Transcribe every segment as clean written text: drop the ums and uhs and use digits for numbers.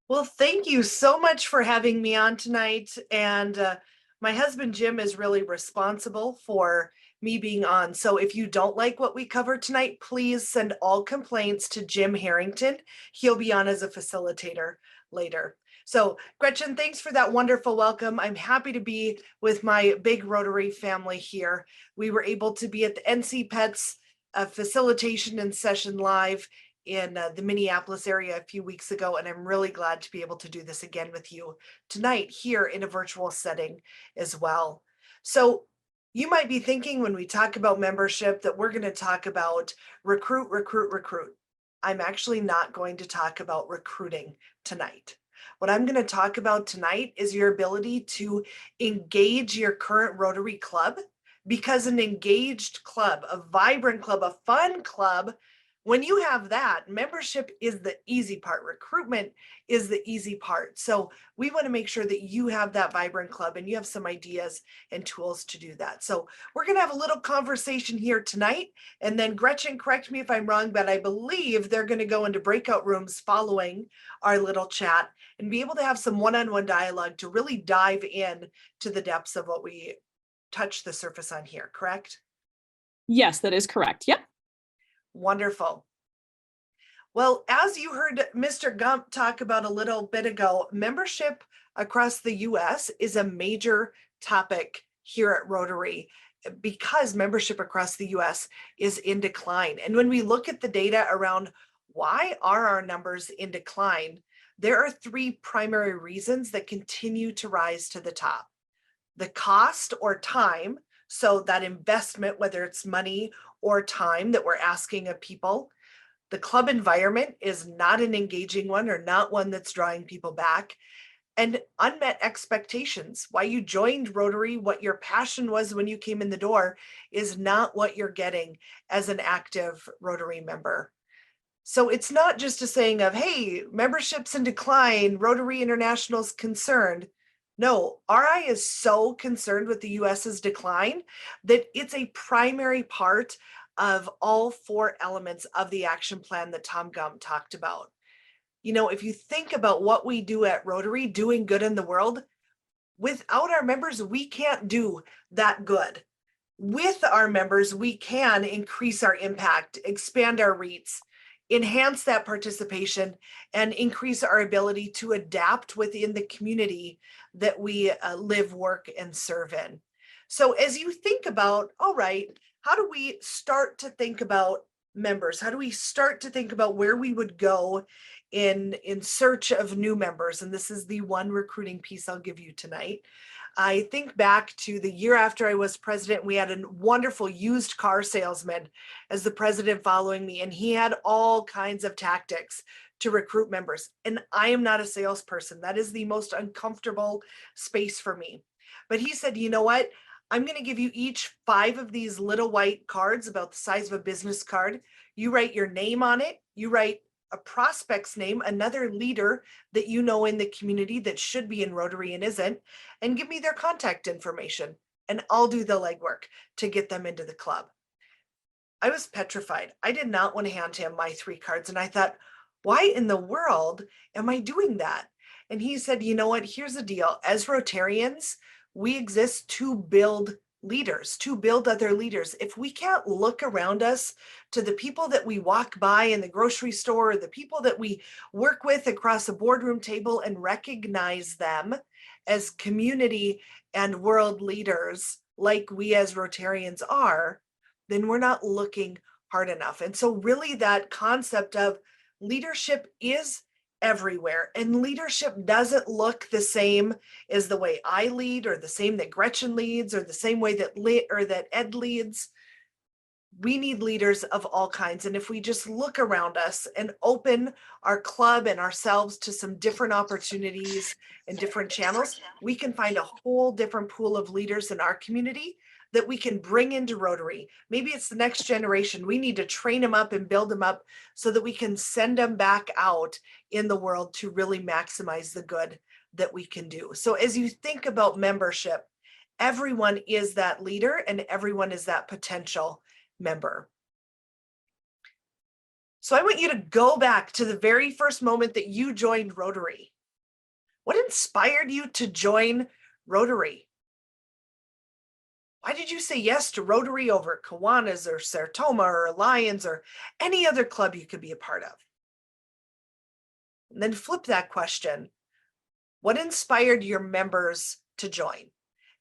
Well, thank you so much for having me on tonight. And my husband, Jim, is really responsible for me being on. So if you don't like what we cover tonight, please send all complaints to Jim Herrington. He'll be on as a facilitator later. So, Gretchen, thanks for that wonderful welcome. I'm happy to be with my big Rotary family here. We were able to be at the NCPETS facilitation and session live in the Minneapolis area a few weeks ago, and I'm really glad to be able to do this again with you tonight here in a virtual setting as well. So you might be thinking when we talk about membership that we're going to talk about recruit, recruit, recruit. I'm actually not going to talk about recruiting tonight. What I'm going to talk about tonight is your ability to engage your current Rotary club, because an engaged club, a vibrant club, a fun club, when you have that, membership is the easy part. Recruitment is the easy part. So we want to make sure that you have that vibrant club and you have some ideas and tools to do that. So we're going to have a little conversation here tonight. And then Gretchen, correct me if I'm wrong, but I believe they're going to go into breakout rooms following our little chat and be able to have some one-on-one dialogue to really dive in to the depths of what we touch the surface on here, correct? Yes, that is correct. Yep. Wonderful. Well, as you heard Mr. Gump talk about a little bit ago, membership across the US is a major topic here at Rotary because membership across the US is in decline. And when we look at the data around why are our numbers in decline, there are three primary reasons that continue to rise to the top. The cost or time, so that investment, whether it's money or time that we're asking of people. The club environment is not an engaging one or not one that's drawing people back. And unmet expectations, why you joined Rotary, what your passion was when you came in the door, is not what you're getting as an active Rotary member. So it's not just a saying of, hey, membership's in decline, Rotary International's concerned. No, RI is so concerned with the US's decline that it's a primary part of all four elements of the action plan that Tom Gump talked about. You know, if you think about what we do at Rotary, doing good in the world, without our members, we can't do that good. With our members, we can increase our impact, expand our reach, enhance that participation, and increase our ability to adapt within the community that we live, work, and serve in. So as you think about, all right, how do we start to think about members? How do we start to think about where we would go in search of new members? And this is the one recruiting piece I'll give you tonight. I think back to the year after I was president, we had a wonderful used car salesman as the president following me, and he had all kinds of tactics to recruit members. And I am not a salesperson. That is the most uncomfortable space for me. But he said, you know what? I'm going to give you each 5 of these little white cards about the size of a business card. You write your name on it. You write a prospect's name, another leader that you know in the community that should be in Rotary and isn't, and give me their contact information, and I'll do the legwork to get them into the club. I was petrified. I did not want to hand him my 3 cards, and I thought, why in the world am I doing that? And he said, you know what, here's the deal. As Rotarians, we exist to build leaders, to build other leaders. If we can't look around us to the people that we walk by in the grocery store, or the people that we work with across a boardroom table, and recognize them as community and world leaders like we as Rotarians are, then we're not looking hard enough. And so really that concept of leadership is everywhere, and leadership doesn't look the same as the way I lead, or the same that Gretchen leads, or the same way that Ed leads. We need leaders of all kinds, and if we just look around us and open our club and ourselves to some different opportunities and different channels, we can find a whole different pool of leaders in our community that we can bring into Rotary. Maybe it's the next generation. We need to train them up and build them up so that we can send them back out in the world to really maximize the good that we can do. So as you think about membership, everyone is that leader and everyone is that potential member. So I want you to go back to the very first moment that you joined Rotary. What inspired you to join Rotary? Why did you say yes to Rotary over Kiwanis or Sartoma or Lions or any other club you could be a part of? And then flip that question. What inspired your members to join?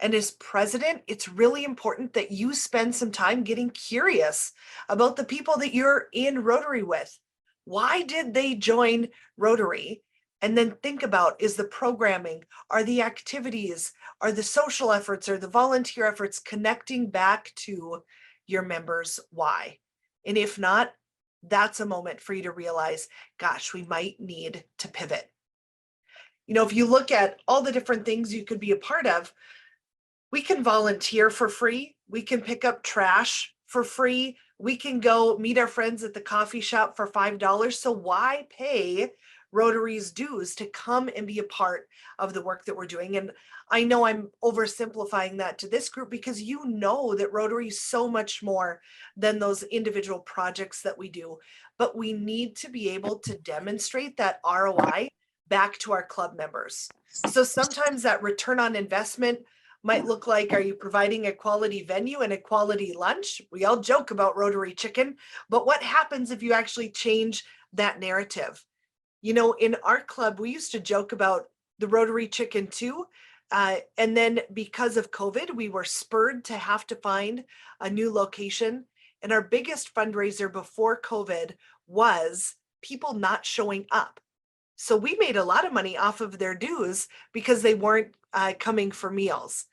And as president, it's really important that you spend some time getting curious about the people that you're in Rotary with. Why did they join Rotary? And then think about, is the programming, are the activities, are the social efforts, or the volunteer efforts connecting back to your members' why? And if not, that's a moment for you to realize, gosh, we might need to pivot. If you look at all the different things you could be a part of, we can volunteer for free. We can pick up trash for free. We can go meet our friends at the coffee shop for $5. So why pay Rotary's dues to come and be a part of the work that we're doing? And I know I'm oversimplifying that to this group because you know that Rotary is so much more than those individual projects that we do. But we need to be able to demonstrate that ROI back to our club members. So sometimes that return on investment might look like, are you providing a quality venue and a quality lunch? We all joke about Rotary chicken, but what happens if you actually change that narrative? In our club, we used to joke about the Rotary chicken too. And then because of COVID, we were spurred to have to find a new location. And our biggest fundraiser before COVID was people not showing up. So we made a lot of money off of their dues because they weren't coming for meals.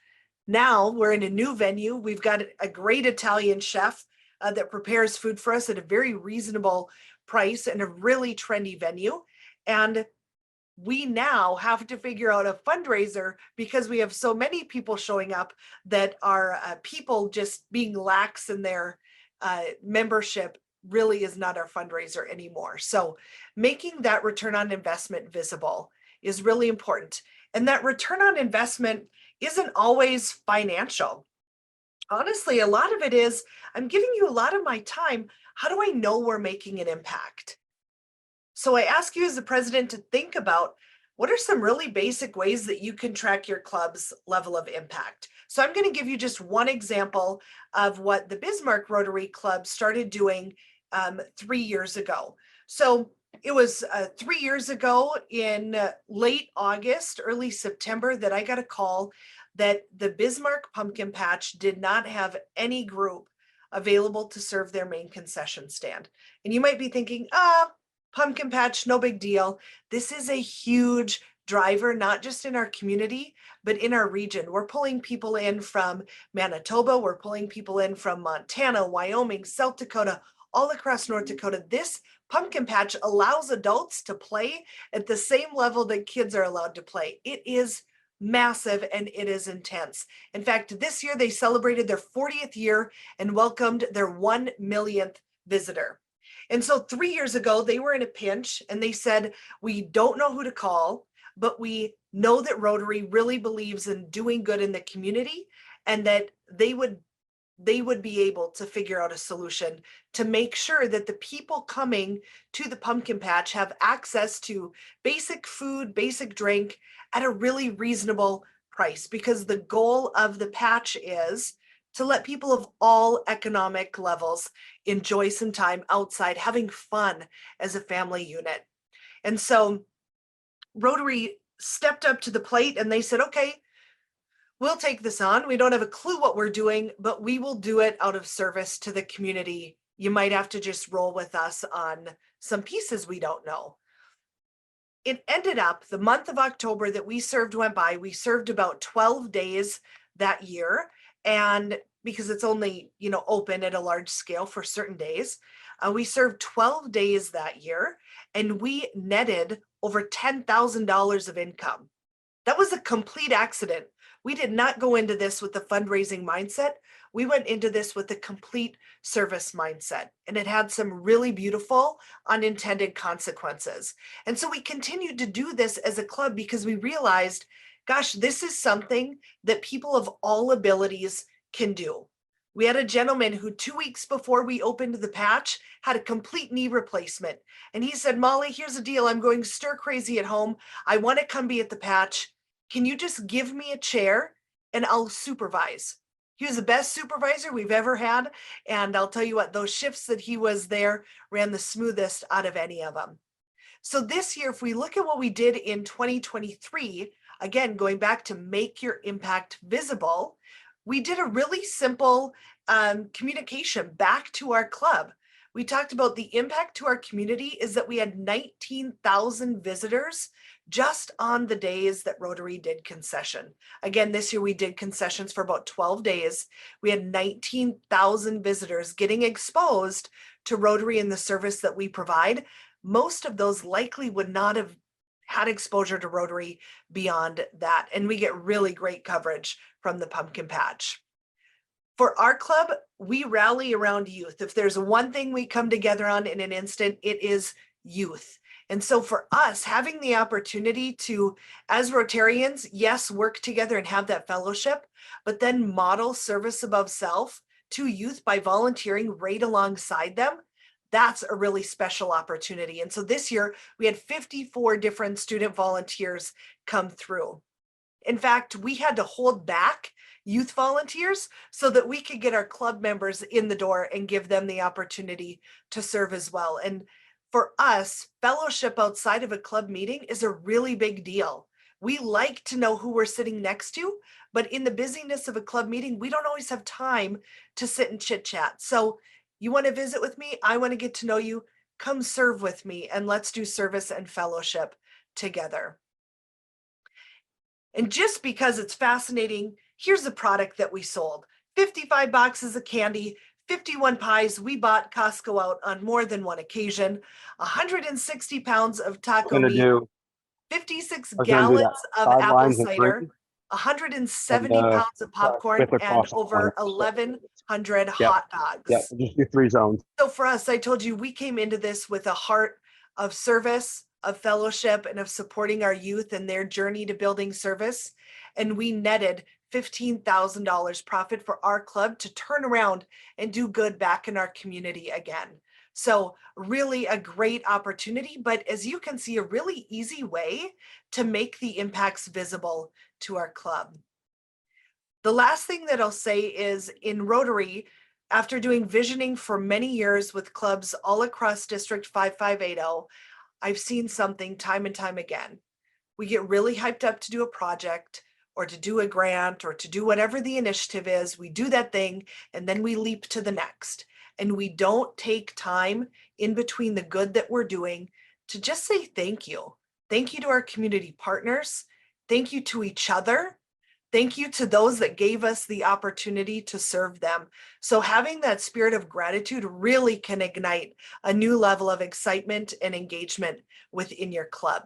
Now we're in a new venue. We've got a great Italian chef that prepares food for us at a very reasonable price and a really trendy venue. And we now have to figure out a fundraiser because we have so many people showing up that are people just being lax in their membership really is not our fundraiser anymore. So making that return on investment visible is really important. And that return on investment isn't always financial. Honestly, a lot of it is, I'm giving you a lot of my time. How do I know we're making an impact? So I ask you as the president to think about, what are some really basic ways that you can track your club's level of impact? So I'm going to give you just one example of what the Bismarck Rotary Club started doing 3 years ago. So it was 3 years ago in late August, early September, that I got a call that the Bismarck Pumpkin Patch did not have any group available to serve their main concession stand. And you might be thinking, pumpkin patch, no big deal. This is a huge driver, not just in our community, but in our region. We're pulling people in from Manitoba. We're pulling people in from Montana, Wyoming, South Dakota, all across North Dakota. This pumpkin patch allows adults to play at the same level that kids are allowed to play. It is massive and it is intense. In fact, this year they celebrated their 40th year and welcomed their 1 millionth visitor. And so 3 years ago, they were in a pinch and they said, we don't know who to call, but we know that Rotary really believes in doing good in the community and that they would be able to figure out a solution to make sure that the people coming to the pumpkin patch have access to basic food, basic drink at a really reasonable price, because the goal of the patch is to let people of all economic levels enjoy some time outside, having fun as a family unit. And so Rotary stepped up to the plate and they said, okay, we'll take this on. We don't have a clue what we're doing, but we will do it out of service to the community. You might have to just roll with us on some pieces we don't know. It ended up the month of October that we served went by. We served about 12 days that year. And because it's only, open at a large scale for certain days, we served 12 days that year and we netted over $10,000 of income. That was a complete accident. We did not go into this with the fundraising mindset. We went into this with a complete service mindset, and it had some really beautiful unintended consequences. And so we continued to do this as a club because we realized, gosh, this is something that people of all abilities can do. We had a gentleman who 2 weeks before we opened the patch had a complete knee replacement. And he said, Molly, here's the deal. I'm going stir crazy at home. I want to come be at the patch. Can you just give me a chair and I'll supervise? He was the best supervisor we've ever had. And I'll tell you what, those shifts that he was there ran the smoothest out of any of them. So this year, if we look at what we did in 2023, again, going back to make your impact visible, we did a really simple communication back to our club. We talked about the impact to our community is that we had 19,000 visitors just on the days that Rotary did concession. Again, this year we did concessions for about 12 days. We had 19,000 visitors getting exposed to Rotary and the service that we provide. Most of those likely would not have had exposure to Rotary beyond that. And we get really great coverage from the pumpkin patch. For our club, we rally around youth. If there's one thing we come together on in an instant, it is youth. And so for us, having the opportunity to, as Rotarians, yes, work together and have that fellowship, but then model service above self to youth by volunteering right alongside them, that's a really special opportunity. And so this year we had 54 different student volunteers come through. In fact, we had to hold back youth volunteers so that we could get our club members in the door and give them the opportunity to serve as well. And for us, fellowship outside of a club meeting is a really big deal. We like to know who we're sitting next to, but in the busyness of a club meeting, we don't always have time to sit and chit chat. So you want to visit with me? I want to get to know you. Come serve with me and let's do service and fellowship together. And just because it's fascinating, here's the product that we sold. 55 boxes of candy, 51 pies. We bought Costco out on more than one occasion, 160 pounds of taco meat, 56 gallons of apple cider, 170 pounds of popcorn, and over 1,100 hot dogs. Yeah, just do 3 zones. So for us, I told you, we came into this with a heart of service, of fellowship, and of supporting our youth and their journey to building service. And we netted $15,000 profit for our club to turn around and do good back in our community again. So really a great opportunity, but as you can see, a really easy way to make the impacts visible to our club. The last thing that I'll say is in Rotary, after doing visioning for many years with clubs all across District 5580, I've seen something time and time again. We get really hyped up to do a project or to do a grant or to do whatever the initiative is. We do that thing and then we leap to the next. And we don't take time in between the good that we're doing to just say thank you. Thank you to our community partners. Thank you to each other. Thank you to those that gave us the opportunity to serve them. So having that spirit of gratitude really can ignite a new level of excitement and engagement within your club.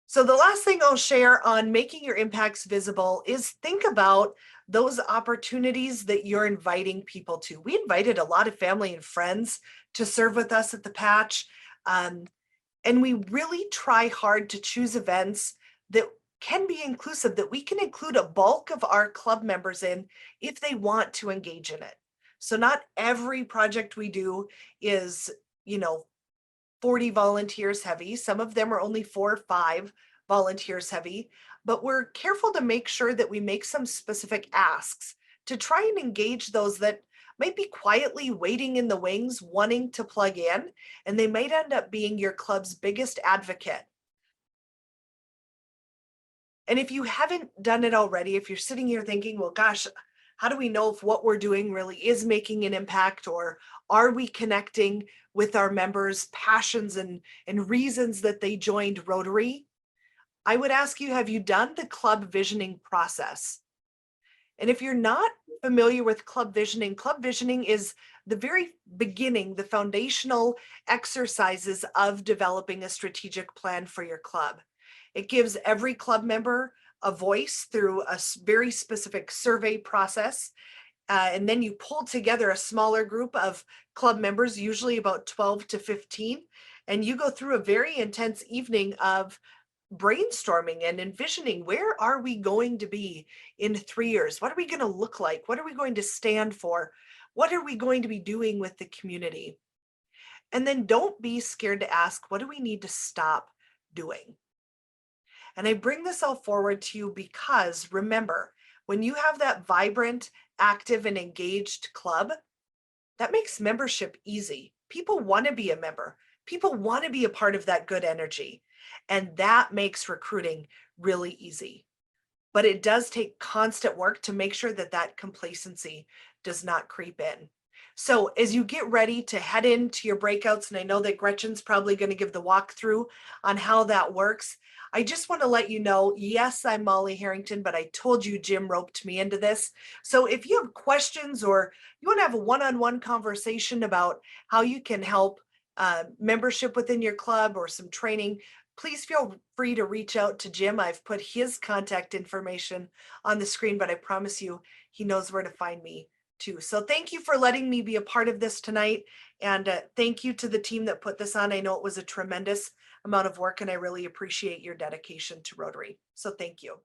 So the last thing I'll share on making your impacts visible is think about those opportunities that you're inviting people to. We invited a lot of family and friends to serve with us at the patch. And we really try hard to choose events that can be inclusive, that we can include a bulk of our club members in if they want to engage in it. So not every project we do is, 40 volunteers heavy. Some of them are only 4 or 5 volunteers heavy, but we're careful to make sure that we make some specific asks to try and engage those that might be quietly waiting in the wings, wanting to plug in, and they might end up being your club's biggest advocate. And if you haven't done it already, if you're sitting here thinking, well, gosh, how do we know if what we're doing really is making an impact, or are we connecting with our members' passions and reasons that they joined Rotary? I would ask you, have you done the club visioning process? And if you're not familiar with club visioning is the very beginning, the foundational exercises of developing a strategic plan for your club. It gives every club member a voice through a very specific survey process. And then you pull together a smaller group of club members, usually about 12 to 15, and you go through a very intense evening of brainstorming and envisioning, where are we going to be in 3 years? What are we going to look like? What are we going to stand for? What are we going to be doing with the community? And then don't be scared to ask, what do we need to stop doing? And I bring this all forward to you because remember, when you have that vibrant, active, and engaged club, that makes membership easy. People want to be a member. People want to be a part of that good energy. And that makes recruiting really easy. But it does take constant work to make sure that that complacency does not creep in. So as you get ready to head into your breakouts, and I know that Gretchen's probably going to give the walkthrough on how that works, I just want to let you know, yes, I'm Molly Herrington, but I told you Jim roped me into this. So if you have questions or you want to have a one-on-one conversation about how you can help membership within your club or some training, please feel free to reach out to Jim. I've put his contact information on the screen, but I promise you he knows where to find me too. So thank you for letting me be a part of this tonight. And thank you to the team that put this on. I know it was a tremendous amount of work and I really appreciate your dedication to Rotary. So thank you.